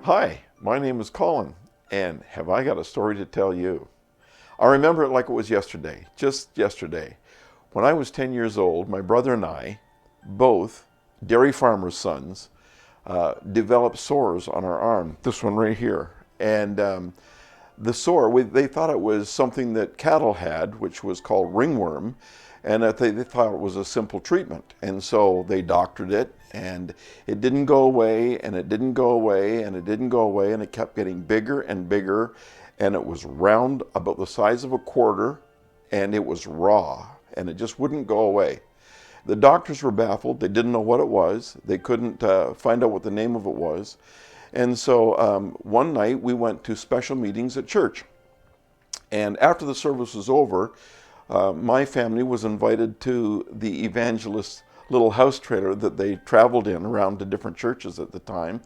Hi, my name is Colin, and have I got a story to tell you? I remember it like it was yesterday, just yesterday. When I was 10 years old, my brother and I, both dairy farmers' sons, developed sores on our arm, this one right here. And the sore, they thought it was something that cattle had, which was called ringworm, and that they thought it was a simple treatment. And so they doctored it, and it didn't go away, and it didn't go away, and it didn't go away, and it kept getting bigger and bigger, and it was round, about the size of a quarter, and it was raw, and it just wouldn't go away. The doctors were baffled. They didn't know what it was. They couldn't find out what the name of it was. And so one night we went to special meetings at church. And after the service was over, my family was invited to the evangelist's little house trailer that they traveled in around to different churches at the time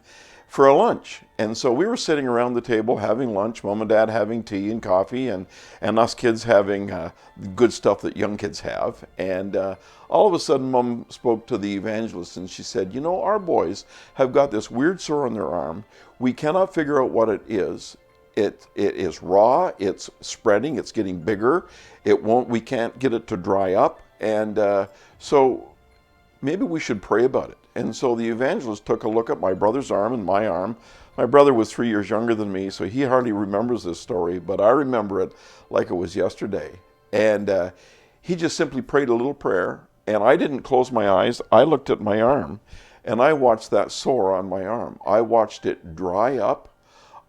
for a lunch. And so we were sitting around the table having lunch, mom and dad having tea and coffee, and us kids having good stuff that young kids have. And all of a sudden, mom spoke to the evangelist and she said, you know, our boys have got this weird sore on their arm. We cannot figure out what it is. It is raw, it's spreading, it's getting bigger. We can't get it to dry up. And so maybe we should pray about it. And so the evangelist took a look at my brother's arm and my arm. My brother was 3 years younger than me, so he hardly remembers this story, but I remember it like it was yesterday. And he just simply prayed a little prayer, and I didn't close my eyes. I looked at my arm, and I watched that sore on my arm. I watched it dry up.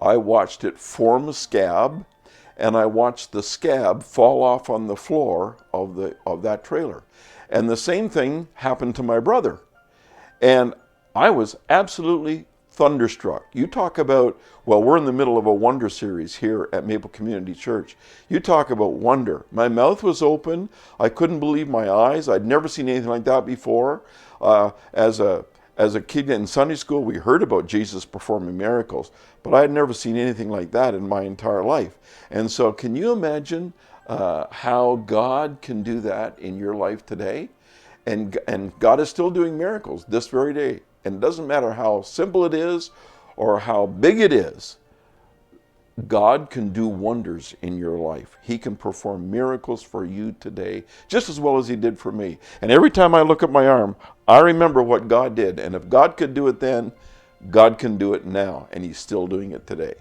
I watched it form a scab, and I watched the scab fall off on the floor of that trailer. And the same thing happened to my brother. And I was absolutely thunderstruck. You talk about, well, we're in the middle of a wonder series here at Maple Community Church. You talk about wonder. My mouth was open. I couldn't believe my eyes. I'd never seen anything like that before. As a kid in Sunday school, we heard about Jesus performing miracles, but I had never seen anything like that in my entire life. And so can you imagine how God can do that in your life today? And God is still doing miracles this very day. And it doesn't matter how simple it is or how big it is, God can do wonders in your life. He can perform miracles for you today, just as well as he did for me. And every time I look at my arm, I remember what God did. And if God could do it then, God can do it now. And he's still doing it today.